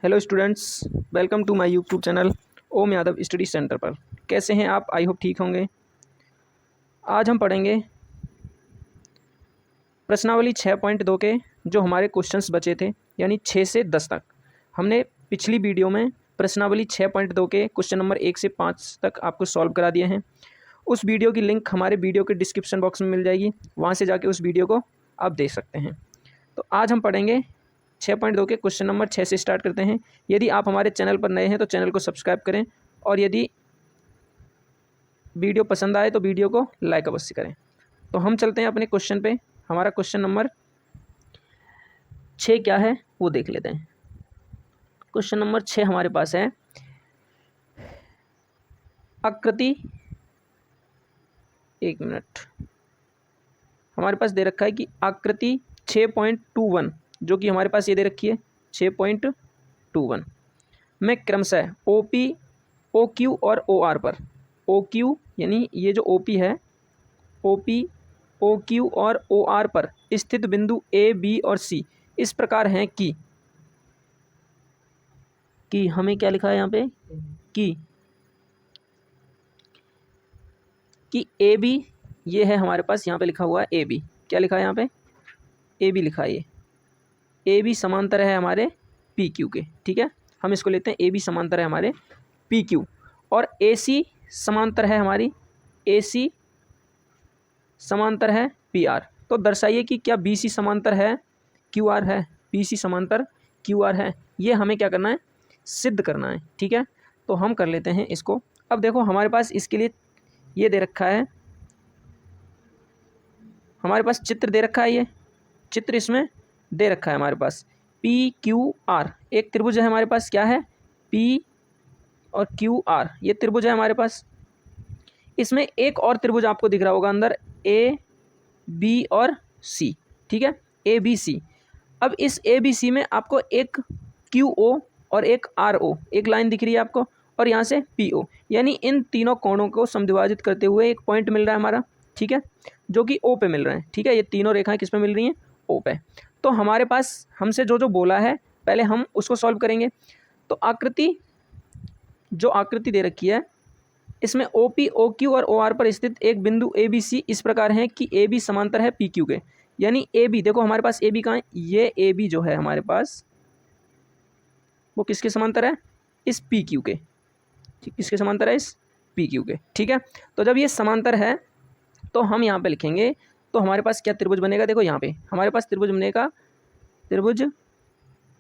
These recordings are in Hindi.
Hello students, welcome to my YouTube channel Om Yadav study centre पर। कैसे हैं आप? आई होप ठीक होंगे। आज हम पढ़ेंगे प्रश्नावली 6.2 के जो हमारे क्वेश्चंस बचे थे, यानी 6 से 10 तक। हमने पिछली वीडियो में प्रश्नावली 6.2 के क्वेश्चन नंबर 1 से 5 तक आपको सॉल्व करा दिए हैं। उस वीडियो की लिंक हमारे वीडियो के डिस्क्रिप्शन बॉक्स में मिल जाएगी, वहाँ से जाके उस वीडियो को आप देख सकते हैं। तो आज हम पढ़ेंगे 6.2 के क्वेश्चन नंबर 6 से स्टार्ट करते हैं। यदि आप हमारे चैनल पर नए हैं तो चैनल को सब्सक्राइब करें, और यदि वीडियो पसंद आए तो वीडियो को लाइक अवश्य करें। तो हम चलते हैं अपने क्वेश्चन पे। हमारा क्वेश्चन नंबर 6 क्या है वो देख लेते हैं। क्वेश्चन नंबर 6 हमारे पास है आकृति, एक मिनट, हमारे पास दे रखा है कि आकृति 6.21 जो कि हमारे पास ये दे रखी है 6.21 में क्रमशः OP, OQ और OR पर, OQ यानी ये जो OP है, OP, OQ और OR पर स्थित बिंदु A, B और C इस प्रकार हैं कि हमें क्या लिखा है यहाँ पे कि AB ये है हमारे पास, यहाँ पे लिखा हुआ है AB। क्या लिखा है यहाँ पे? AB लिखा है। ये AB समांतर है हमारे PQ के, ठीक है। हम इसको लेते हैं AB समांतर है हमारे PQ, और AC समांतर है हमारी, AC समांतर है PR। तो दर्शाइए कि क्या BC समांतर है QR है, BC समांतर QR है। ये हमें क्या करना है? सिद्ध करना है, ठीक है। तो हम कर लेते हैं इसको। अब देखो हमारे पास इसके लिए ये दे रखा है, हमारे पास चित्र दे रखा है। ये चित्र इसमें दे रखा है हमारे पास PQR, एक त्रिभुज है हमारे पास। क्या है? P और QR, ये त्रिभुज है हमारे पास। इसमें एक और त्रिभुज आपको दिख रहा होगा अंदर, AB और C, ठीक है, ABC। अब इस ABC में आपको एक QO और एक RO, एक लाइन दिख रही है आपको, और यहाँ से PO, यानी इन तीनों कोणों को समद्विभाजित करते हुए एक पॉइंट मिल रहा है हमारा, ठीक है, जो कि O पे मिल रहे हैं, ठीक है। ये तीनों रेखाएं किस पे मिल रही हैं? O पे। तो हमारे पास हमसे जो जो बोला है पहले हम उसको सॉल्व करेंगे। तो आकृति, जो आकृति दे रखी है, इसमें OP, OQ और OR पर स्थित एक बिंदु ABC इस प्रकार है कि AB समांतर है PQ के। यानी AB, देखो हमारे पास AB कहाँ है? ये AB जो है हमारे पास वो किसके समांतर है? इस PQ के। किसके समांतर है? इस PQ के, ठीक है। तो जब ये समांतर है तो हम यहाँ पे लिखेंगे, तो हमारे पास क्या त्रिभुज बनेगा? देखो यहाँ पे हमारे पास त्रिभुज बनेगा, त्रिभुज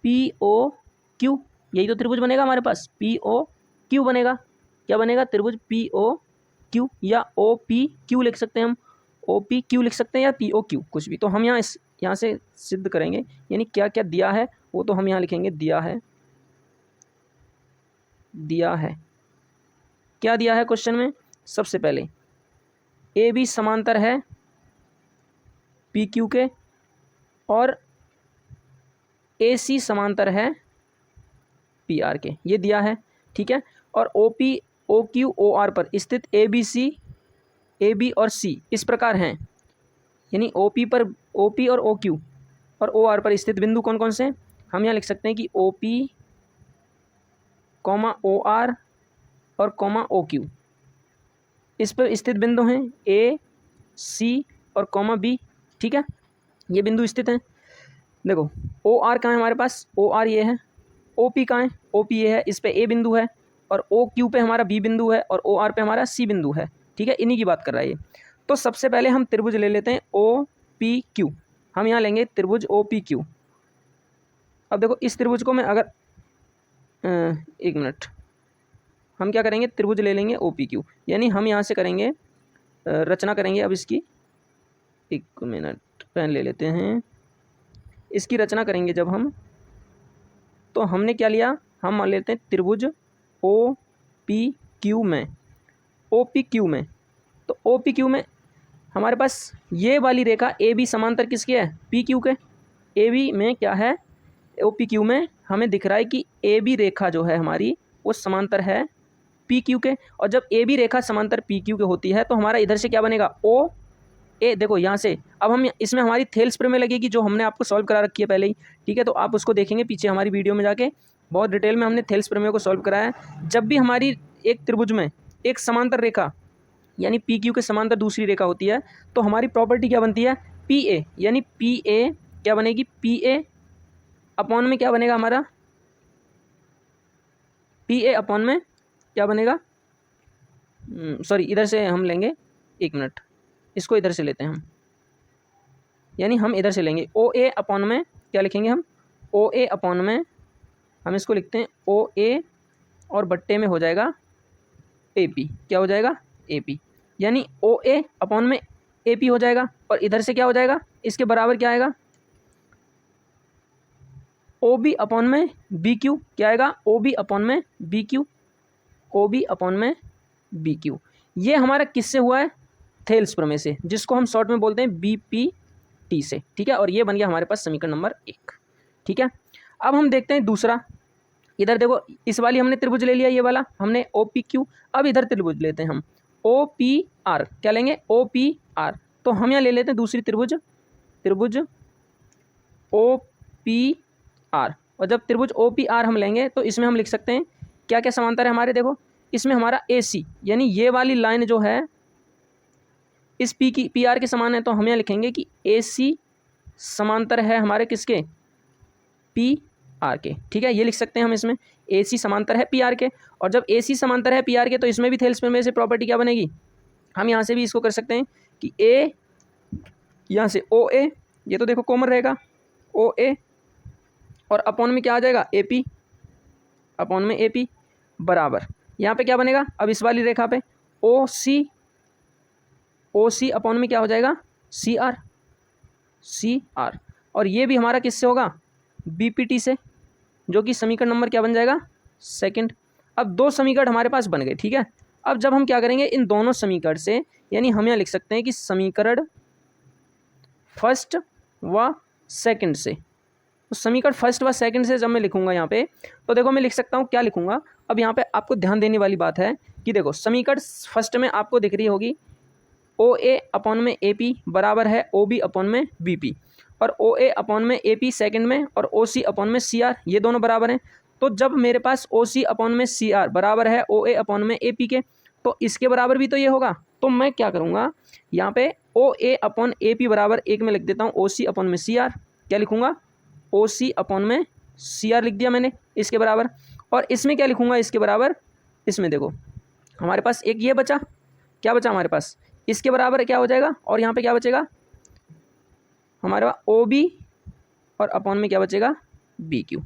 POQ। यही तो त्रिभुज बनेगा हमारे पास, POQ बनेगा। क्या बनेगा? त्रिभुज POQ, या OPQ लिख सकते हैं हम, OPQ लिख सकते हैं, या POQ, कुछ भी। तो हम यहाँ से सिद्ध करेंगे, यानी क्या क्या दिया है वो तो हम यहाँ लिखेंगे, दिया है क्या दिया है क्वेश्चन में? सबसे पहले AB समांतर है PQ के, और AC समांतर है PR के, ये दिया है, ठीक है। और OP, OQ, OR पर स्थित ABC, AB और C इस प्रकार हैं, यानी OP और OQ और OR पर स्थित बिंदु कौन कौन से? हम यहाँ लिख सकते हैं कि OP, OR और OQ इस पर स्थित बिंदु हैं A, C और B, ठीक है। ये बिंदु स्थित हैं। देखो OR कहाँ है हमारे पास? OR ये है। OP कहाँ है? OP ये है, इस पे A बिंदु है, और OQ पे हमारा B बिंदु है, और OR पे हमारा C बिंदु है, ठीक है। इन्हीं की बात कर रहा है ये। तो सबसे पहले हम त्रिभुज ले लेते हैं OPQ। हम यहाँ लेंगे त्रिभुज OPQ। अब देखो इस त्रिभुज को मैं अगर एक मिनट, हम क्या करेंगे? त्रिभुज ले लेंगे OPQ, यानी हम यहाँ से करेंगे रचना करेंगे। अब इसकी एक मिनट, पेन ले लेते हैं, इसकी रचना करेंगे जब हम, तो हमने क्या लिया? हम मान लेते हैं त्रिभुज OPQ में, OPQ में। तो OPQ में हमारे पास ये वाली रेखा AB समांतर किसकी है? PQ के। AB में क्या है? OPQ में हमें दिख रहा है कि AB रेखा जो है हमारी वो समांतर है PQ के, और जब AB रेखा समांतर PQ के होती है तो हमारा इधर से क्या बनेगा? OA। देखो यहाँ से अब हम इसमें हमारी थेल्स प्रमेय लगेगी, जो हमने आपको सॉल्व करा रखी है पहले ही, ठीक है। तो आप उसको देखेंगे पीछे हमारी वीडियो में जाके, बहुत डिटेल में हमने थेल्स प्रमेय को सॉल्व कराया है। जब भी हमारी एक त्रिभुज में एक समांतर रेखा यानी पी क्यू के समांतर दूसरी रेखा होती है तो हमारी प्रॉपर्टी क्या बनती है, पी ए, यानी पी ए क्या बनेगी, पी ए अपॉन में क्या बनेगा हमारा, पी ए अपॉन में क्या बनेगा, सॉरी इधर से हम लेंगे, एक मिनट, इसको इधर से लेते हैं हम, यानी हम इधर से लेंगे ओ ए अपॉन में क्या लिखेंगे हम, ओ ए अपॉन में हम इसको लिखते हैं ओ ए और बट्टे में हो जाएगा ए पी, क्या हो जाएगा, ए पी, यानी ओ ए अपॉन में ए पी हो जाएगा और इधर से क्या हो जाएगा, इसके बराबर क्या आएगा, ओ बी अपॉन में बी क्यू, क्या आएगा, ओ बी अपॉन में B Q, O B upon में बी क्यू। ये हमारा किससे हुआ है, थेल्स प्रमेय से, जिसको हम शॉर्ट में बोलते हैं बी पी टी से, ठीक है। और ये बन गया हमारे पास समीकरण नंबर 1, ठीक है। अब हम देखते हैं दूसरा, इधर देखो इस वाली हमने त्रिभुज ले लिया, ये वाला हमने ओ पी क्यू, अब इधर त्रिभुज लेते हैं हम ओ पी आर, क्या लेंगे, ओ पी आर, तो हम यहाँ ले लेते हैं दूसरी त्रिभुज, त्रिभुज ओ पी आर, और जब त्रिभुज ओ पी आर हम लेंगे तो इसमें हम लिख सकते हैं क्या क्या समांतर है हमारे, देखो इसमें हमारा ए सी, यानी ये वाली लाइन जो है इस पी की पी आर के समान है, तो हम यहाँ लिखेंगे कि ए सी समांतर है हमारे किसके, पी आर के, ठीक है, ये लिख सकते हैं हम इसमें, ए सी समांतर है पी आर के। और जब ए सी समांतर है पी आर के तो इसमें भी थेल्स प्रमेय से प्रॉपर्टी क्या बनेगी, हम यहाँ से भी इसको कर सकते हैं कि ए यहाँ से ओ ए, ये तो देखो कॉमन रहेगा, ओ ए और अपॉन में क्या आ जाएगा, ए पी, अपॉन में ए पी बराबर यहाँ पे क्या बनेगा, अब इस वाली रेखा पे ओ सी अपॉन में क्या हो जाएगा, सी आर, सी आर, और ये भी हमारा किससे होगा, बी पी टी से, जो कि समीकरण नंबर क्या बन जाएगा, सेकंड। अब दो समीकरण हमारे पास बन गए, ठीक है। अब जब हम क्या करेंगे इन दोनों समीकरण से, यानी हम यहाँ लिख सकते हैं कि समीकरण फर्स्ट व सेकंड से, तो समीकरण फर्स्ट व सेकंड से जब मैं लिखूंगा यहाँ पे तो देखो मैं लिख सकता हूँ, क्या लिखूंगा, अब यहाँ पे आपको ध्यान देने वाली बात है कि देखो समीकरण फर्स्ट में आपको दिख रही होगी ओ ए अपॉन में ए पी बराबर है ओ बी अपॉन में बी पी, और ओ ए अपॉन में ए पी सेकेंड में और ओ सी अपॉन में सी आर, ये दोनों बराबर हैं। तो जब मेरे पास ओ सी अपॉन में सी आर बराबर है ओ ए अपॉन में ए पी के, तो इसके बराबर भी तो ये होगा। तो मैं क्या करूँगा यहाँ पे ओ ए अपॉन ए पी बराबर एक में लिख देता हूँ ओ सी अपॉन में सी आर, क्या लिखूँगा, ओ सी अपॉन में सी आर लिख दिया मैंने इसके बराबर। और इसमें क्या लिखूँगा इसके बराबर, इसमें देखो हमारे पास एक ये बचा, क्या बचा हमारे पास, इसके बराबर क्या हो जाएगा, और यहाँ पे क्या बचेगा हमारे पास ओ बी और अपॉन में क्या बचेगा, बी क्यू।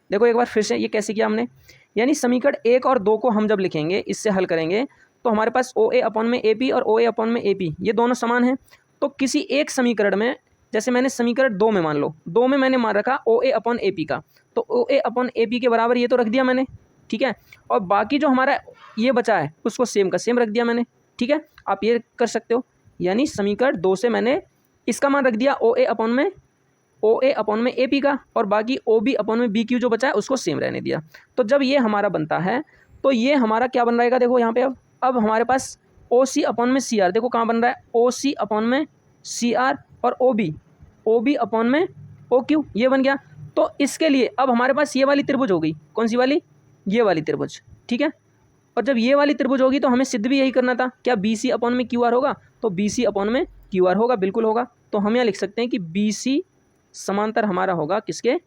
देखो एक बार फिर से ये कैसे किया हमने, यानी समीकरण 1 और 2 को हम जब लिखेंगे, इससे हल करेंगे तो हमारे पास ओ ए अपॉन में ए पी और ओ ए अपॉन में ए पी ये दोनों समान हैं। तो किसी एक समीकरण में, जैसे मैंने समीकरण 2 में मान लो, 2 में मैंने मान रखा ओ ए अपॉन ए पी का, तो ओ ए अपॉन ए पी के बराबर ये तो रख दिया मैंने, ठीक है। और बाकी जो हमारा ये बचा है उसको सेम का सेम रख दिया मैंने, ठीक है। आप ये कर सकते हो, यानी समीकरण 2 से मैंने इसका मान रख दिया ओ ए अपॉन में ए पी का, और बाकी ओ बी अपॉन में बी क्यू जो बचा है उसको सेम रहने दिया। तो जब ये हमारा बनता है तो ये हमारा क्या बन रहेगा, देखो यहाँ पे अब हमारे पास ओ सी अपॉन में सी आर, देखो कहाँ बन रहा है, ओ सी अपॉन में सी आर और ओ बी अपॉन में ओ क्यू, ये बन गया। तो इसके लिए अब हमारे पास ये वाली त्रिभुज हो गई, कौन सी वाली, ये वाली त्रिभुज, ठीक है। और जब ये वाली त्रिभुज होगी तो हमें सिद्ध भी यही करना था, क्या बी सी अपॉन में क्यू आर होगा, तो बी सी अपॉन में क्यू आर होगा, बिल्कुल होगा। तो हम यहाँ लिख सकते हैं कि बी सी समांतर हमारा होगा किसके,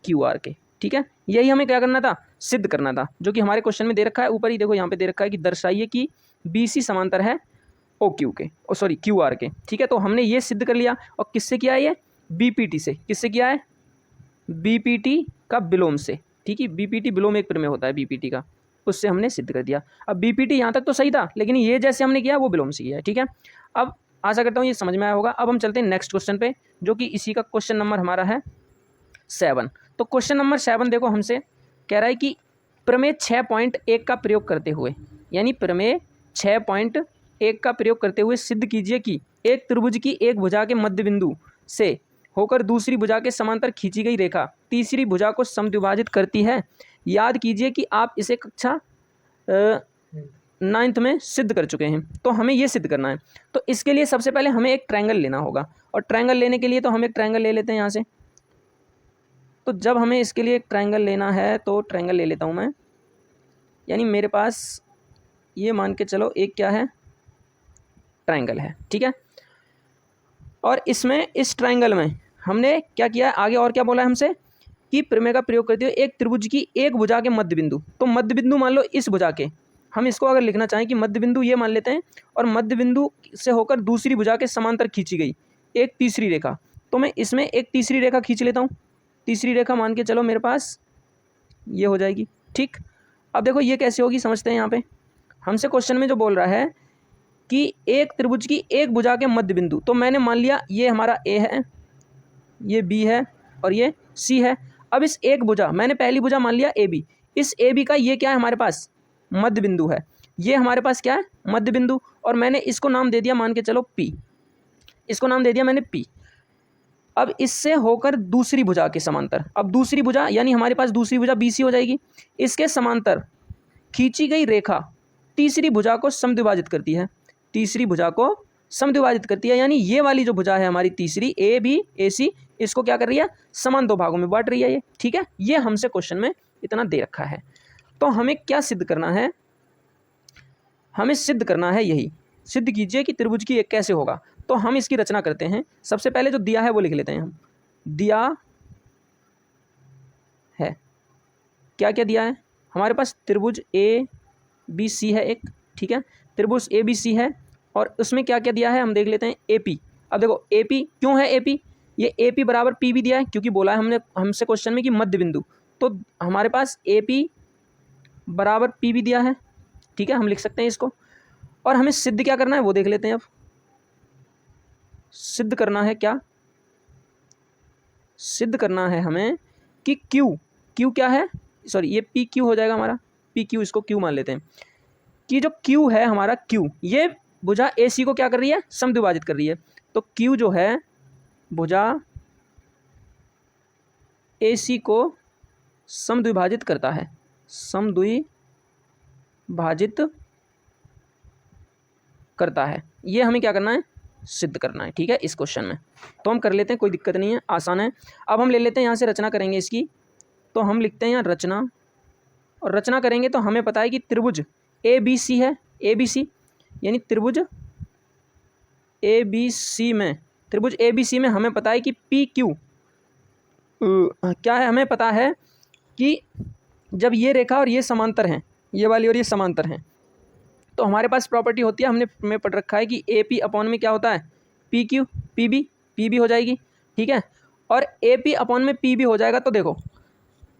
क्यू आर के, ठीक है। यही हमें क्या करना था, सिद्ध करना था, जो कि हमारे क्वेश्चन में दे रखा है, ऊपर ही देखो यहाँ पे दे रखा है कि दर्शाइए कि बी सी समांतर है ओ क्यू के, ओ सॉरी क्यू आर के, ठीक है। तो हमने ये सिद्ध कर लिया, और किससे किया है ये, बी पी टी से, किससे किया है, बी पी टी का विलोम से, ठीक है। बी पी टी विलोम एक प्रमेय होता है बी पी टी का, उससे हमने सिद्ध कर दिया। अब बी पी टी यहाँ तक तो सही था, लेकिन ये जैसे हमने किया वो विलोम से किया है, ठीक है। अब आशा करता हूँ ये समझ में आया होगा। अब हम चलते हैं नेक्स्ट क्वेश्चन पे, जो कि इसी का क्वेश्चन नंबर हमारा है 7। तो क्वेश्चन नंबर 7 देखो हमसे कह रहा है कि प्रमेय 6.1 का प्रयोग करते हुए, यानी प्रमेय 6.1 का प्रयोग करते हुए सिद्ध कीजिए कि एक त्रिभुज की एक भुजा के मध्य बिंदु से होकर दूसरी भुजा के समांतर खींची गई रेखा तीसरी भुजा को समद्विभाजित करती है। याद कीजिए कि आप इसे कक्षा 9th में सिद्ध कर चुके हैं, तो हमें ये सिद्ध करना है। तो इसके लिए सबसे पहले हमें एक ट्रायंगल लेना होगा, और ट्रायंगल लेने के लिए तो हम एक ट्रायंगल ले लेते हैं यहाँ से। तो जब हमें इसके लिए एक ट्रायंगल लेना है तो ट्रायंगल ले लेता हूँ मैं, यानी मेरे पास ये मान के चलो एक क्या है, ट्रायंगल है, ठीक है। और इसमें इस ट्रायंगल में हमने क्या किया है, आगे और क्या बोला है हमसे कि प्रमेय का प्रयोग करते हुए एक त्रिभुज की एक भुजा के मध्य बिंदु, तो मध्य बिंदु मान लो इस भुजा के, हम इसको अगर लिखना चाहें कि मध्य बिंदु ये मान लेते हैं, और मध्य बिंदु से होकर दूसरी भुजा के समांतर खींची गई एक तीसरी रेखा, तो मैं इसमें एक तीसरी रेखा खींच लेता हूँ। तीसरी रेखा मान के चलो मेरे पास ये हो जाएगी, ठीक। अब देखो ये कैसे होगी, समझते हैं। यहाँ पे हमसे क्वेश्चन में जो बोल रहा है कि एक त्रिभुज की एक भुजा के मध्य बिंदु, तो मैंने मान लिया ये हमारा ए है, ये बी है और ये सी है। अब इस एक भुजा, मैंने पहली भुजा मान लिया ए बी, इस ए बी का ये क्या है हमारे पास, मध्य बिंदु है, ये हमारे पास क्या है, मध्य बिंदु, और मैंने इसको नाम दे दिया मान के चलो पी, इसको नाम दे दिया मैंने पी। अब इससे होकर दूसरी भुजा के समांतर, अब दूसरी भुजा यानी हमारे पास दूसरी भुजा बी सी हो जाएगी, इसके समांतर खींची गई रेखा तीसरी भुजा को समद्विभाजित करती है, तीसरी भुजा को समद्विभाजित करती है, यानी ये वाली जो भुजा है हमारी तीसरी ए बी ए सी, इसको क्या कर रही है, समान दो भागों में बांट रही है ये, ठीक है। ये हमसे क्वेश्चन में इतना दे रखा है, तो हमें क्या सिद्ध करना है, हमें सिद्ध करना है यही, सिद्ध कीजिए कि त्रिभुज की एक कैसे होगा। तो हम इसकी रचना करते हैं। सबसे पहले जो दिया है वो लिख लेते हैं हम, दिया है, क्या क्या दिया है हमारे पास, त्रिभुज ए बी सी है एक, ठीक है, त्रिभुज ए बी सी है, और उसमें क्या क्या दिया है हम देख लेते हैं, ए पी। अब देखो ए पी क्यों है ए पी, ये ए पी बराबर पी भी दिया है, क्योंकि बोला है हमने हमसे क्वेश्चन में कि मध्य बिंदु, तो हमारे पास ए पी बराबर पी भी दिया है, ठीक है, हम लिख सकते हैं इसको। और हमें सिद्ध क्या करना है वो देख लेते हैं। अब सिद्ध करना है क्या, सिद्ध करना है हमें कि क्यू, क्यू क्या है, सॉरी ये पी क्यू हो जाएगा हमारा, पी क्यू, इसको क्यू मान लेते हैं कि जो क्यू है हमारा, क्यू ये भुजा ए सी को क्या कर रही है, समद्विभाजित कर रही है, तो क्यू जो है भुजा ए सी को समद्विभाजित करता है, समद्विभाजित करता है, ये हमें क्या करना है, सिद्ध करना है, ठीक है, इस क्वेश्चन में। तो हम कर लेते हैं, कोई दिक्कत नहीं है, आसान है। अब हम ले लेते हैं यहाँ से रचना करेंगे इसकी, तो हम लिखते हैं यहाँ रचना, और रचना करेंगे तो हमें पता है कि त्रिभुज ए बी सी है, ए बी सी यानी त्रिभुज ए बी सी में, त्रिभुज ए बी सी में हमें पता है कि पी क्यू क्या है, हमें पता है कि जब ये रेखा और ये समांतर हैं, ये वाली और ये समांतर हैं, तो हमारे पास प्रॉपर्टी होती है, हमने में पढ़ रखा है कि ए पी अपॉन में क्या होता है, पी क्यू, पी बी हो जाएगी, ठीक है, और ए पी अपॉन में पी बी हो जाएगा। तो देखो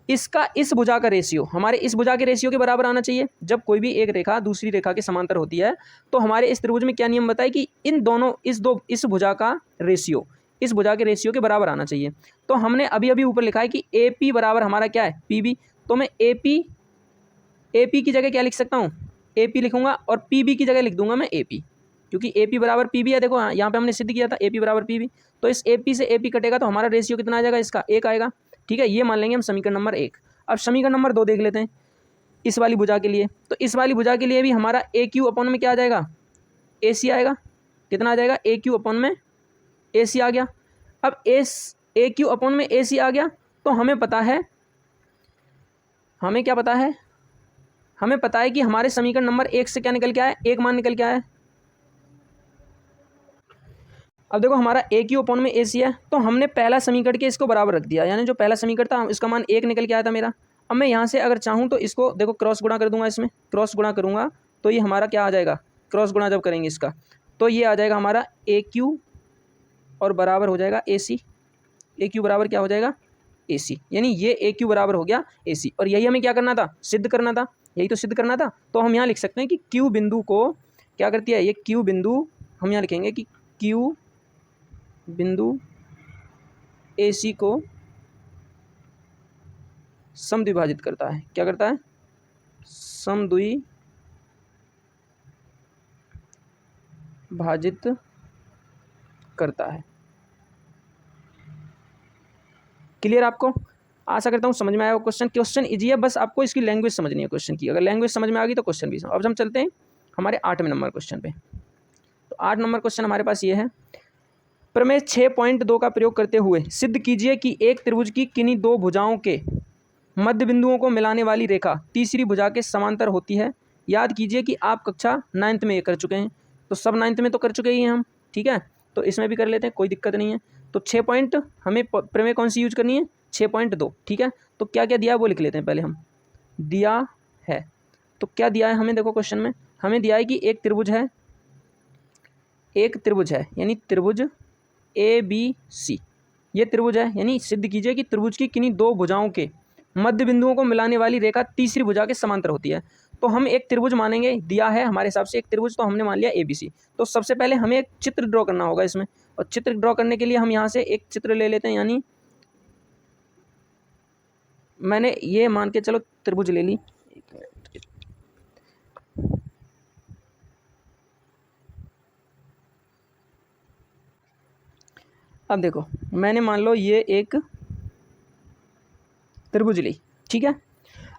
इसका इस भुजा का रेशियो हमारे इस भुजा के रेशियो के बराबर आना चाहिए। जब कोई भी एक रेखा दूसरी रेखा के समांतर होती है तो हमारे इस त्रिभुज में क्या नियम बताए कि इन दोनों इस भुजा का रेशियो इस भुजा के रेशियो के बराबर आना चाहिए। तो हमने अभी अभी ऊपर लिखा है कि ए पी बराबर हमारा क्या है, पी बी, तो मैं ए पी की जगह क्या लिख सकता हूँ, ए पी लिखूंगा, और पी बी की जगह लिख दूंगा मैं ए पी, क्योंकि ए पी बराबर पी बी है। देखो यहाँ पे हमने सिद्ध किया था ए पी बराबर पी बी, तो इस ए पी से ए पी कटेगा तो हमारा रेशियो कितना आ जाएगा, इसका एक आएगा, ठीक है, ये मान लेंगे हम समीकरण नंबर एक। अब समीकरण नंबर दो देख लेते हैं इस वाली भुजा के लिए। तो इस वाली भुजा के लिए भी हमारा ए क्यू अपॉन में क्या आ जाएगा, ए सी आएगा, कितना आ जाएगा, ए क्यू अपॉन में ए सी आ गया। अब ए क्यू अपॉन में ए सी आ गया, तो हमें पता है, हमें क्या पता है, हमें पता है कि हमारे समीकरण नंबर एक से क्या निकल के आया, एक मान निकल के आया। अब देखो हमारा ए क्यू अपॉन में ए सी है, तो हमने पहला समीकरण के इसको बराबर रख दिया, यानी जो पहला समीकरण था इसका मान एक निकल के आया था मेरा। अब मैं यहाँ से अगर चाहूँ तो इसको देखो क्रॉस गुणा कर दूंगा, इसमें क्रॉस गुणा करूँगा तो ये हमारा क्या आ जाएगा, क्रॉस गुणा जब करेंगे इसका तो ये आ जाएगा हमारा ए क्यू और बराबर हो जाएगा ए सी, ए क्यू बराबर क्या हो जाएगा, ए सी, यानी ये ए क्यू बराबर हो गया ए सी। और यही हमें क्या करना था, सिद्ध करना था, यही तो सिद्ध करना था। तो हम यहाँ लिख सकते हैं कि क्यू बिंदु को क्या करती है, ये क्यू बिंदु हम यहाँ लिखेंगे कि क्यू बिंदु ए सी को समद्विभाजित करता है, क्या करता है, समद्विभाजित करता है। क्लियर आपको, आशा करता हूँ समझ में आया वो क्वेश्चन इजी है, बस आपको इसकी लैंग्वेज समझनी है क्वेश्चन की। अगर लैंग्वेज समझ में आ गई तो क्वेश्चन भी समझ। अब हम चलते हैं हमारे 8वें नंबर क्वेश्चन पे। तो 8 नंबर क्वेश्चन हमारे पास ये है, प्रमेय 6.2 का प्रयोग करते हुए सिद्ध कीजिए कि एक त्रिभुज की किन्हीं दो भुजाओं के मध्य बिंदुओं को मिलाने वाली रेखा तीसरी भुजा के समांतर होती है। याद कीजिए कि आप कक्षा 9th में ये कर चुके हैं, तो सब 9th में तो कर चुके ही हैं हम, ठीक है। तो इसमें भी कर लेते हैं, कोई दिक्कत नहीं है। तो 6 पॉइंट हमें प्रमेय कौन सी यूज करनी है, 6.2, ठीक है। तो क्या क्या दिया है वो लिख लेते हैं पहले हम। दिया है, तो क्या दिया है हमें, देखो क्वेश्चन में हमें दिया है कि एक त्रिभुज है, एक त्रिभुज है यानी त्रिभुज ABC, ये त्रिभुज है, यानी सिद्ध कीजिए कि त्रिभुज की किन्हीं दो भुजाओं के मध्य बिंदुओं को मिलाने वाली रेखा तीसरी भुजा के समांतर होती है। तो हम एक त्रिभुज मानेंगे, दिया है हमारे हिसाब से एक त्रिभुज, तो हमने मान लिया ABC। तो सबसे पहले हमें एक चित्र ड्रॉ करना होगा इसमें, और चित्र ड्रॉ करने के लिए हम यहाँ से एक चित्र ले लेते हैं, यानी मैंने ये मान के चलो त्रिभुज ले ली। अब देखो मैंने मान लो ये एक त्रिभुज ली, ठीक है।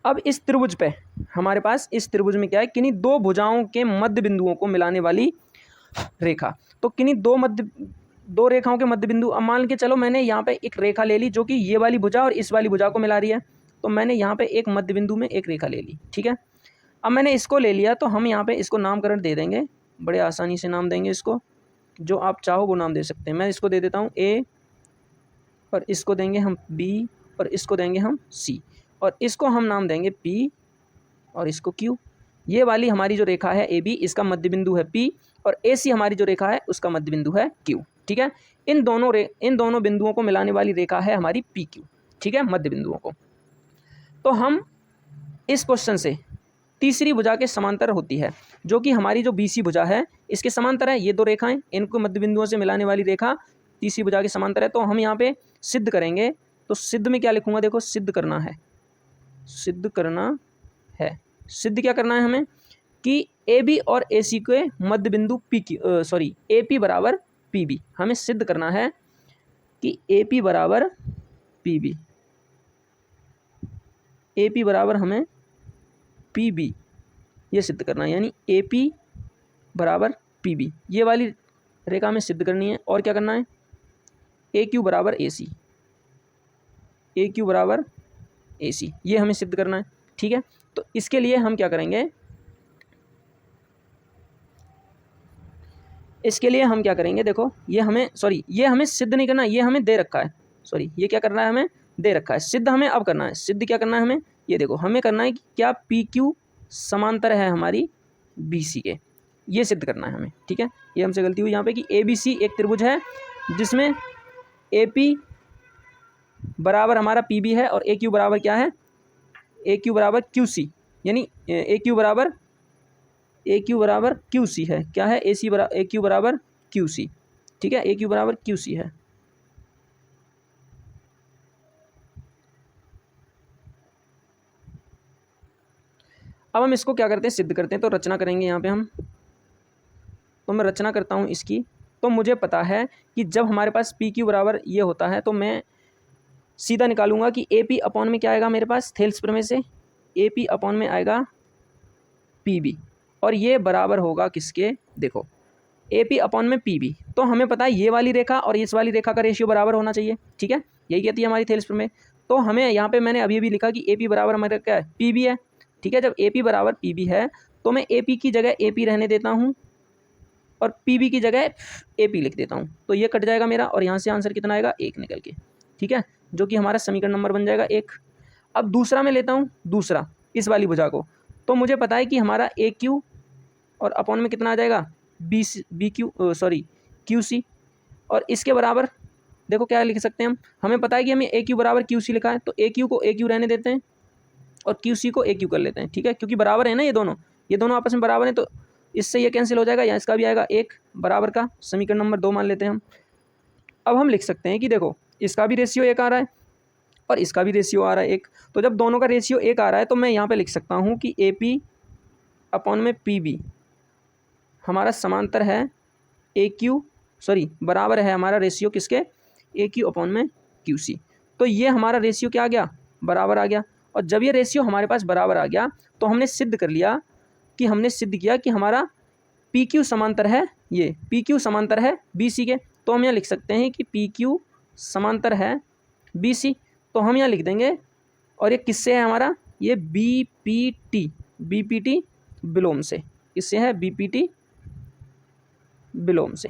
अब इस त्रिभुज पे हमारे पास, इस त्रिभुज में क्या है, किन्हीं दो भुजाओं के मध्य बिंदुओं को मिलाने वाली रेखा। तो किन्हीं दो रेखाओं के मध्य बिंदु, अब मान के चलो मैंने यहाँ पे एक रेखा ले ली जो कि ये वाली भुजा और इस वाली भुजा को मिला रही है। तो मैंने यहाँ पे एक मध्य बिंदु में एक रेखा ले ली, ठीक है। अब मैंने इसको ले लिया, तो हम यहाँ पे इसको नामकरण दे देंगे, बड़े आसानी से नाम देंगे इसको, जो आप चाहो वो नाम दे सकते हैं। मैं इसको दे देता हूँ A, और इसको देंगे हम B, और इसको देंगे हम C, और इसको हम नाम देंगे P, और इसको Q। ये वाली हमारी जो रेखा है AB, इसका मध्य बिंदु है P, और AC हमारी जो रेखा है उसका मध्य बिंदु है Q, ठीक है। इन दोनों बिंदुओं को मिलाने वाली रेखा है हमारी PQ, ठीक है, मध्य बिंदुओं को। तो हम इस क्वेश्चन से तीसरी भुजा के समांतर होती है, जो कि हमारी जो BC भुजा है इसके समांतर है। ये दो रेखाएं, इनको मध्य बिंदुओं से मिलाने वाली रेखा तीसरी भुजा के समांतर है। तो हम यहाँ पे सिद्ध करेंगे, तो सिद्ध में क्या लिखूंगा, देखो सिद्ध करना है, सिद्ध करना है, सिद्ध क्या करना है हमें, कि AB और AC के मध्य बिंदु AP बराबर PB, हमें सिद्ध करना है कि AP बराबर PB, AP बराबर हमें PB, ये सिद्ध करना है, यानी AP बराबर PB, ये वाली रेखा में सिद्ध करनी है। और क्या करना है, AQ बराबर AC, AQ बराबर AC, ये हमें सिद्ध करना है, ठीक है। तो इसके लिए हम क्या करेंगे, इसके लिए हम क्या करेंगे, देखो ये हमें सिद्ध नहीं करना, ये हमें दे रखा है, ये क्या करना है, हमें दे रखा है। सिद्ध हमें अब करना है, सिद्ध क्या करना है हमें, ये देखो हमें करना है कि क्या PQ समांतर है हमारी BC के, ये सिद्ध करना है हमें, ठीक है। ये हमसे गलती हुई यहाँ पे कि ABC एक त्रिभुज है जिसमें AP बराबर हमारा PB है, और AQ बराबर क्या है, AQ बराबर QC, यानी AQ बराबर QC है, क्या है, AQ बराबर QC, ठीक है, AQ बराबर QC है। अब हम इसको क्या करते हैं, सिद्ध करते हैं। तो रचना करेंगे यहाँ पे हम, तो मैं रचना करता हूँ इसकी। तो मुझे पता है कि जब हमारे पास PQ बराबर ये होता है, तो मैं सीधा निकालूंगा कि AP अपॉन में क्या आएगा मेरे पास, थेल्स प्रमेय से AP अपॉन में आएगा PB, और ये बराबर होगा किसके, देखो AP अपॉन में PB। तो हमें पता है ये वाली रेखा और इस वाली रेखा का रेशियो बराबर होना चाहिए, ठीक है, यही कहती है हमारी थेल्स प्रमेय। तो हमें यहाँ पे मैंने अभी लिखा कि AP बराबर हमारा क्या है, PB है, ठीक है। जब AP बराबर PB है तो मैं AP की जगह AP रहने देता हूँ, और PB की जगह AP लिख देता हूँ। तो ये कट जाएगा मेरा, और यहाँ से आंसर कितना आएगा, 1 निकल के, ठीक है, जो कि हमारा समीकरण नंबर बन जाएगा 1। अब दूसरा मैं लेता हूँ, दूसरा इस वाली भुजा को। तो मुझे पता है कि हमारा AQ और अपॉन में कितना आ जाएगा, QC, और इसके बराबर देखो क्या लिख सकते हैं हम, हमें पता है कि हमें AQ बराबर QC लिखा है, तो AQ को AQ रहने देते हैं और QC को AQ कर लेते हैं, ठीक है, क्योंकि बराबर है ना, ये दोनों आपस में बराबर हैं। तो इससे ये कैंसिल हो जाएगा, या इसका भी आएगा 1 बराबर का, समीकरण नंबर 2 मान लेते हैं हम। अब हम लिख सकते हैं कि देखो इसका भी रेशियो 1 आ रहा है और इसका भी रेशियो आ रहा है 1। तो जब दोनों का रेशियो 1 आ रहा है, तो मैं यहाँ पे लिख सकता हूँ कि AP अपॉन में PB हमारा समांतर है बराबर है हमारा रेशियो किसके, AQ अपॉन में QC। तो ये हमारा रेशियो क्या आ गया, बराबर आ गया। और जब ये रेशियो हमारे पास बराबर आ गया, तो हमने सिद्ध कर लिया कि हमारा PQ समांतर है, ये PQ समांतर है BC के। तो हम यहाँ लिख सकते हैं कि पी क्यू समांतर है बी सी, तो हम यहाँ लिख देंगे। और ये किससे है हमारा, ये बी पी टी विलोम से, किससे है, बी पी टी विलोम से,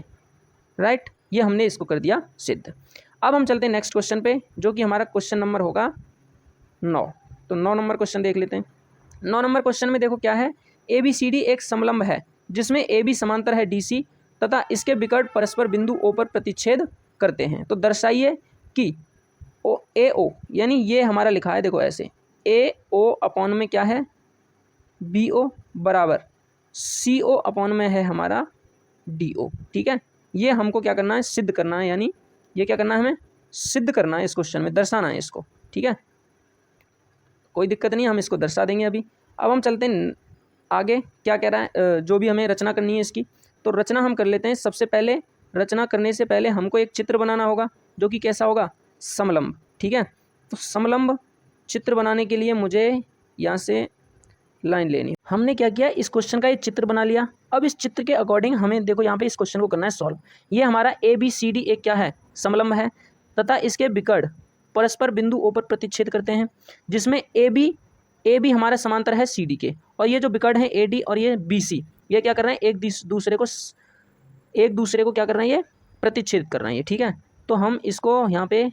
राइट। ये हमने इसको कर दिया सिद्ध। अब हम चलते हैं नेक्स्ट क्वेश्चन पे, जो कि हमारा क्वेश्चन नंबर होगा 9। तो 9 नंबर क्वेश्चन देख लेते हैं। 9 नंबर क्वेश्चन में देखो क्या है, ए बी सी डी एक समलंब है जिसमें ए बी समांतर है डी सी तथा इसके विकर्ण परस्पर बिंदु ओ पर प्रतिच्छेद करते हैं। तो दर्शाइए कि ओ ए ओ, यानी ये हमारा लिखा है देखो ऐसे, ए ओ अपॉन में क्या है, बी ओ बराबर सी ओ अपॉन में है हमारा डी ओ। ठीक है, ये हमको क्या करना है, सिद्ध करना है, यानी ये क्या करना है, हमें सिद्ध करना है, इस क्वेश्चन में दर्शाना है इसको। ठीक है, कोई दिक्कत नहीं, हम इसको दर्शा देंगे अभी। अब हम चलते हैं आगे, क्या कह रहा है, जो भी हमें रचना करनी है इसकी, तो रचना हम कर लेते हैं। सबसे पहले रचना करने से पहले हमको एक चित्र बनाना होगा, जो कि कैसा होगा, समलंब। ठीक है, तो समलंब चित्र बनाने के लिए मुझे यहाँ से लाइन लेनी है। हमने क्या किया, इस क्वेश्चन का एक चित्र बना लिया। अब इस चित्र के अकॉर्डिंग हमें देखो यहाँ पे इस क्वेश्चन को करना है सॉल्व। ये हमारा ए बी सी डी एक क्या है, समलंब है तथा इसके विकर्ण परस्पर बिंदु ओ पर प्रतिच्छेद करते हैं, जिसमें ए बी हमारा समांतर है सी डी के, और ये जो विकर्ण है ए डी और ये बी सी, ये क्या कर रहे हैं, एक दूसरे को क्या कर रहे हैं, ये प्रतिच्छेद कर रहे हैं। ठीक है, तो हम इसको यहाँ पे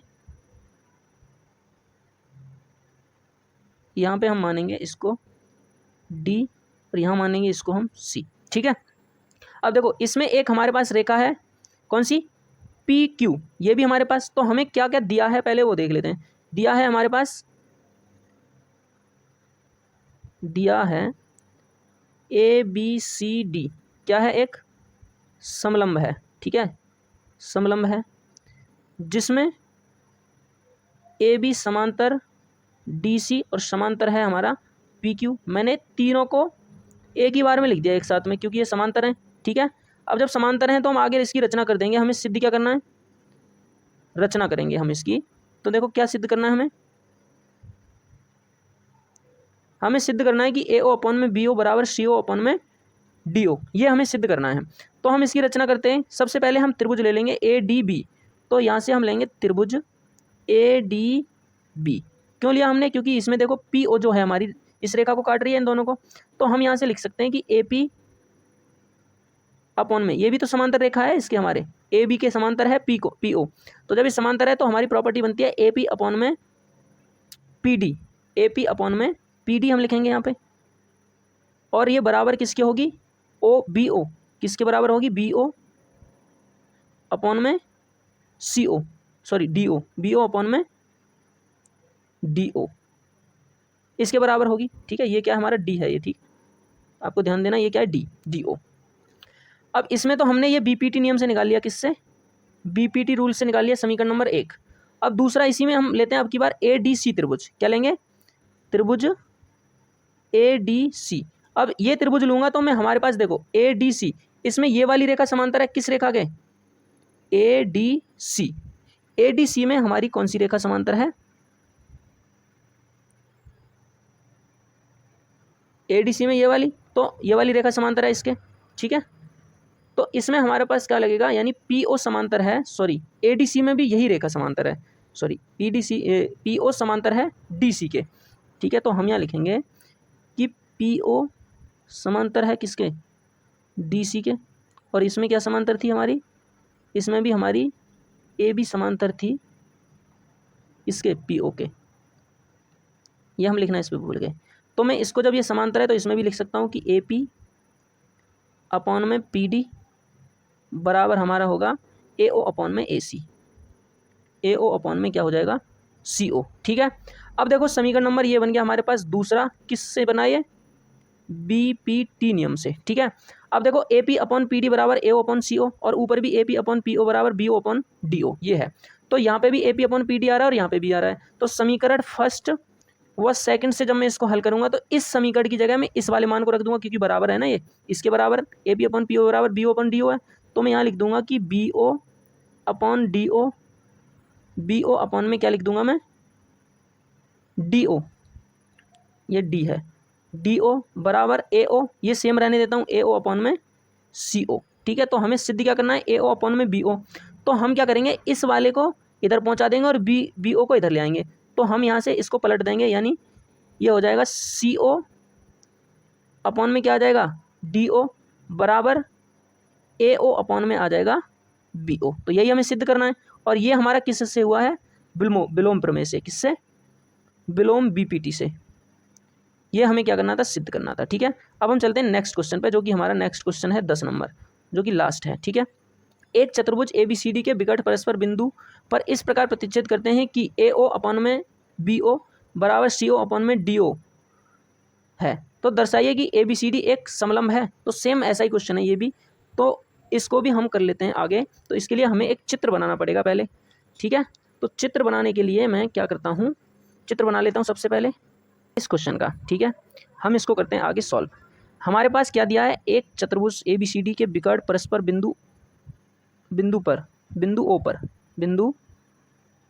हम मानेंगे इसको डी और यहाँ मानेंगे इसको हम सी। ठीक है, अब देखो इसमें एक हमारे पास रेखा है, कौन सी, पी क्यू, ये भी हमारे पास। तो हमें क्या क्या दिया है पहले वो देख लेते हैं। दिया है हमारे पास, दिया है ए बी सी डी, क्या है, एक समलंब है। ठीक है, समलंब है जिसमें ए बी समांतर डी सी और समांतर है हमारा पी क्यू। मैंने तीनों को एक ही बार में लिख दिया एक साथ में, क्योंकि ये समांतर हैं। ठीक है, अब जब समांतर हैं तो हम आगे इसकी रचना कर देंगे। हमें सिद्ध क्या करना है, रचना करेंगे हम इसकी। तो देखो क्या सिद्ध करना है, हमें सिद्ध करना है कि ए ओ अपॉन में बी ओ बराबर सी ओ अपॉन में डी ओ, ये हमें सिद्ध करना है। तो हम इसकी रचना करते हैं। सबसे पहले हम त्रिभुज ले लेंगे ए डी बी, तो यहाँ से हम लेंगे त्रिभुज ए डी बी। क्यों लिया हमने, क्योंकि इसमें देखो पी ओ जो है हमारी इस रेखा को काट रही है इन दोनों को, तो हम यहाँ से लिख सकते हैं कि ए पी अपॉन में, ये भी तो समांतर रेखा है इसके, हमारे ए बी के समांतर है पी ओ। तो जब ये समांतर है तो हमारी प्रॉपर्टी बनती है ए पी अपॉन में पी डी, ए पी अपॉन में पी डी हम लिखेंगे यहाँ पे। और ये बराबर किसके होगी, ओ बी ओ, किसके बराबर होगी, बी ओ अपॉन में C O, sorry D O, B O upon में डी ओ, इसके बराबर होगी। ठीक है, ये क्या हमारा डी है, ये ठीक आपको ध्यान देना, ये क्या है, डी, डी ओ। अब इसमें तो हमने ये बीपीटी नियम से निकाल लिया, किससे, बीपीटी रूल से निकाल लिया, समीकरण नंबर 1। अब दूसरा इसी में हम लेते हैं अब की बार ए डी सी त्रिभुज, क्या लेंगे, त्रिभुज ए डी सी। अब ये त्रिभुज लूंगा तो मैं, हमारे पास देखो ए डी सी, इसमें ये वाली रेखा समांतर है किस रेखा के, A D C. A D C में हमारी कौन सी रेखा समांतर है, ए डी सी में ये वाली, तो ये वाली रेखा समांतर है इसके। ठीक है, तो इसमें हमारे पास क्या लगेगा, यानी पी ओ समांतर है, सॉरी ए डी सी में भी यही रेखा समांतर है, सॉरी पी ओ समांतर है डी सी के। ठीक है, तो हम यहाँ लिखेंगे कि पी ओ समांतर है किसके, डी सी के। और इसमें क्या समांतर थी हमारी, इसमें भी हमारी ए बी समांतर थी इसके पी ओ के, ये हम लिखना इस पर भूल गए। तो मैं इसको, जब ये समांतर है तो इसमें भी लिख सकता हूँ कि ए पी अपॉन में पी डी बराबर हमारा होगा ए ओ अपॉन में ए सी, ए ओ अपॉन में क्या हो जाएगा, सी ओ। ठीक है, अब देखो समीकरण नंबर ये बन गया हमारे पास दूसरा, किससे बना ये, बी पी टी नियम से। ठीक है, अब देखो A P upon P D बराबर A O upon C O, और ऊपर भी A P upon P O बराबर B O upon D O, ये है। तो यहाँ पे भी A P upon P D आ रहा है और यहाँ पे भी आ रहा है। तो समीकरण फर्स्ट व सेकंड से जब मैं इसको हल करूंगा तो इस समीकरण की जगह में इस वाले मान को रख दूंगा, क्योंकि बराबर है ना ये, इसके बराबर A P upon P O बराबर B O upon D O है। तो मैं यहाँ लिख दूंगा कि B O upon D O, B O upon में क्या लिख दूंगा मैं, डी ओ, ये डी है, डी ओ बराबर ए ओ, ये सेम रहने देता हूँ, ए ओ अपॉन में सी ओ। ठीक है, तो हमें सिद्ध क्या करना है, ए ओ अपॉन में बी ओ। तो हम क्या करेंगे, इस वाले को इधर पहुंचा देंगे और बी ओ को इधर ले आएंगे। तो हम यहाँ से इसको पलट देंगे, यानी ये हो जाएगा सी ओ अपॉन में क्या आ जाएगा, डी ओ बराबर ए ओ अपॉन में आ जाएगा बी ओ। तो यही हमें सिद्ध करना है। और ये हमारा किससे हुआ है, विलोम प्रमेय से। किससे, विलोम बीपीटी से। ये हमें क्या करना था, सिद्ध करना था। ठीक है, अब हम चलते हैं नेक्स्ट क्वेश्चन पे, जो कि हमारा नेक्स्ट क्वेश्चन है 10 नंबर, जो कि लास्ट है। ठीक है, एक चतुर्भुज ABCD के विकट परस्पर बिंदु पर इस प्रकार प्रतिच्छेद करते हैं कि AO अपॉन में BO बराबर CO अपॉन में DO है, तो दर्शाइए कि ABCD एक समलंब है। तो सेम ऐसा ही क्वेश्चन है ये भी, तो इसको भी हम कर लेते हैं आगे। तो इसके लिए हमें एक चित्र बनाना पड़ेगा पहले। ठीक है, तो चित्र बनाने के लिए मैं क्या करता हूँ, चित्र बना लेता हूँ सबसे पहले इस क्वेश्चन का। ठीक है, हम इसको करते हैं आगे सॉल्व। हमारे पास क्या दिया है, एक चतुर्भुज ABCD के विकट परस्पर बिंदु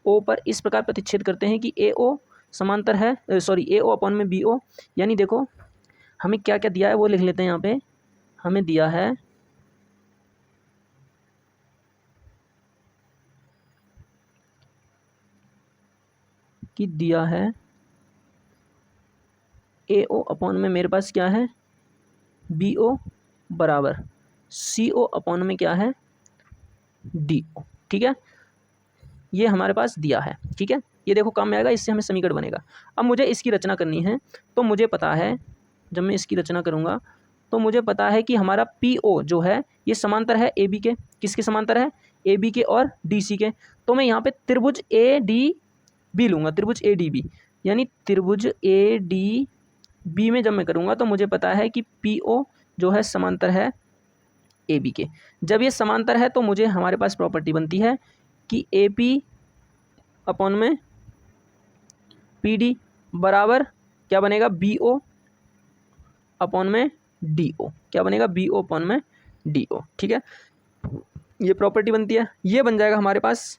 O पर इस प्रकार प्रतिच्छेद करते हैं कि AO समांतर है, AO अपॉन में BO। यानी देखो हमें क्या क्या दिया है वो लिख लेते हैं यहाँ पे। हमें दिया है कि दिया है AO अपॉन में मेरे पास क्या है, BO बराबर CO अपॉन में क्या है, DO। ठीक है, ये हमारे पास दिया है। ठीक है, ये देखो काम में आएगा, इससे हमें समीकरण बनेगा। अब मुझे इसकी रचना करनी है, तो मुझे पता है जब मैं इसकी रचना करूँगा तो मुझे पता है कि हमारा PO जो है ये समांतर है AB के। किसके समांतर है, AB के और DC के। तो मैं यहाँ पे त्रिभुज ADB लूँगा, त्रिभुज ADB, यानी त्रिभुज ADB में जब मैं करूँगा तो मुझे पता है कि PO जो है समांतर है AB के। जब ये समांतर है तो मुझे हमारे पास प्रॉपर्टी बनती है कि AP अपॉन में PD बराबर क्या बनेगा, BO अपॉन में DO। क्या बनेगा, BO अपॉन में DO। ठीक है, ये प्रॉपर्टी बनती है। ये बन जाएगा हमारे पास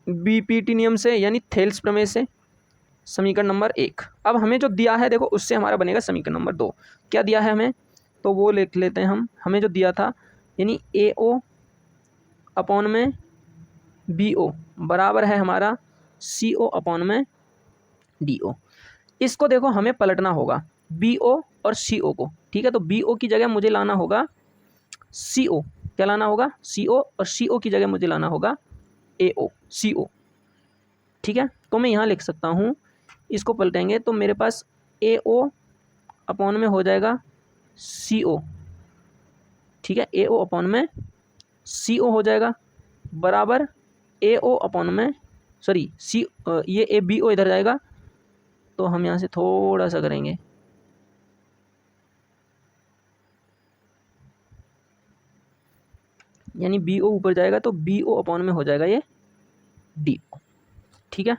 BPT नियम से, यानी थेल्स प्रमेय से, समीकरण नंबर 1। अब हमें जो दिया है देखो उससे हमारा बनेगा समीकरण नंबर 2। क्या दिया है हमें, तो वो लिख लेते हैं हम। हमें जो दिया था यानी AO अपॉन में BO बराबर है हमारा CO अपॉन में DO। इसको देखो हमें पलटना होगा BO और CO को। ठीक है, तो BO की जगह मुझे लाना होगा CO। क्या लाना होगा, CO, और CO की जगह मुझे लाना होगा AO, CO। ठीक है, तो मैं यहाँ लिख सकता हूँ, इसको पलटेंगे तो मेरे पास AO अपॉन में हो जाएगा CO। ठीक है, AO अपॉन में CO हो जाएगा बराबर AO अपॉन में ये BO इधर जाएगा, तो हम यहाँ से थोड़ा सा करेंगे, यानी BO ऊपर जाएगा तो BO अपॉन में हो जाएगा ये DO। ठीक है,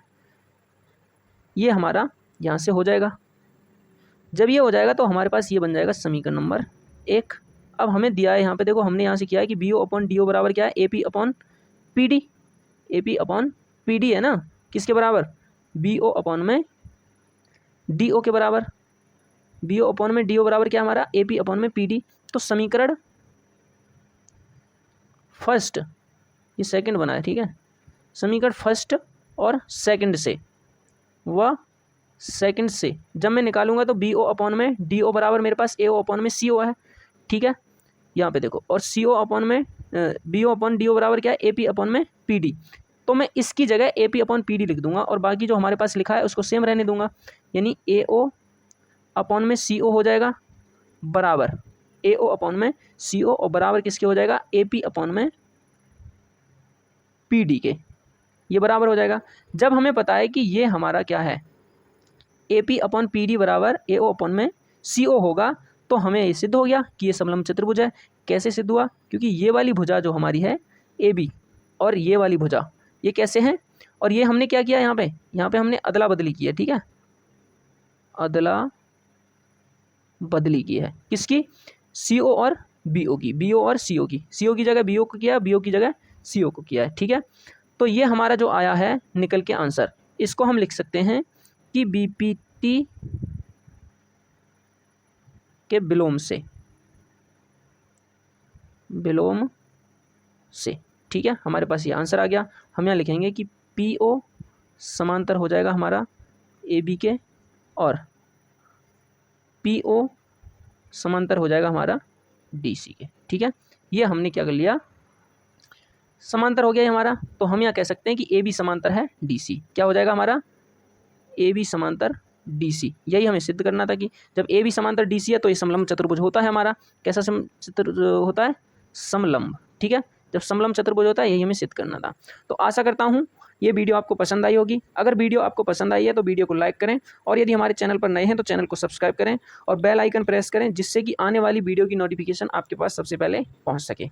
ये हमारा यहाँ से हो जाएगा। जब ये हो जाएगा तो हमारे पास ये बन जाएगा समीकरण नंबर 1। अब हमें दिया है यहाँ पे, देखो हमने यहाँ से किया है कि BO अपॉन DO बराबर क्या है, AP upon PD। AP upon PD है ना, किसके बराबर, BO अपॉन में DO के बराबर। BO अपॉन में DO बराबर क्या हमारा, AP अपॉन में PD। तो समीकरण फर्स्ट, ये सेकंड बना है। ठीक है, समीकरण फर्स्ट और सेकंड से व सेकंड से जब मैं निकालूंगा तो BO अपॉन में DO बराबर मेरे पास AO अपॉन में CO है। ठीक है, यहाँ पे देखो, और CO अपॉन में BO अपॉन DO बराबर क्या है, AP अपॉन में PD। तो मैं इसकी जगह AP अपॉन PD लिख दूंगा और बाकी जो हमारे पास लिखा है उसको सेम रहने दूंगा, यानी AO अपॉन में CO हो जाएगा बराबर AO अपॉन में CO, और बराबर किसके हो जाएगा, AP अपॉन में PD के। ये बराबर हो जाएगा। जब हमें पता है कि ये हमारा क्या है, AP अपॉन PD बराबर AO अपॉन में CO होगा, तो हमें ये सिद्ध हो गया कि ये समलंब चतुर्भुज है। कैसे सिद्ध हुआ, क्योंकि ये वाली भुजा जो हमारी है AB और ये वाली भुजा ये कैसे हैं, और ये हमने क्या किया, यहाँ पे हमने अदला बदली की है। ठीक है, अदला बदली की है किसकी, CO और BO की, BO और CO की। CO की जगह BO को किया, BO की जगह CO को किया है। ठीक है, तो ये हमारा जो आया है निकल के आंसर, इसको हम लिख सकते हैं कि BPT के विलोम से ठीक है, हमारे पास ये आंसर आ गया। हम यहाँ लिखेंगे कि पी ओ समांतर हो जाएगा हमारा ए बी के और पी ओ समांतर हो जाएगा हमारा डी सी के। ठीक है, ये हमने क्या कर लिया, समांतर हो गया ये हमारा। तो हम यहाँ कह सकते हैं कि ए बी समांतर है डी सी। क्या हो जाएगा हमारा, ए बी समांतर डी सी। यही हमें सिद्ध करना था कि जब ए बी समांतर डी सी है तो ये समलंब चतुर्भुज होता है हमारा। कैसा चतुर्भुज होता है, समलंब। ठीक है, जब समलंब चतुर्भुज होता है यही हमें सिद्ध करना था। तो आशा करता हूँ ये वीडियो आपको पसंद आई होगी। अगर वीडियो आपको पसंद आई है तो वीडियो को लाइक करें और यदि हमारे चैनल पर नए हैं तो चैनल को सब्सक्राइब करें और बेल आइकन प्रेस करें, जिससे कि आने वाली वीडियो की नोटिफिकेशन आपके पास सबसे पहले पहुँच सके।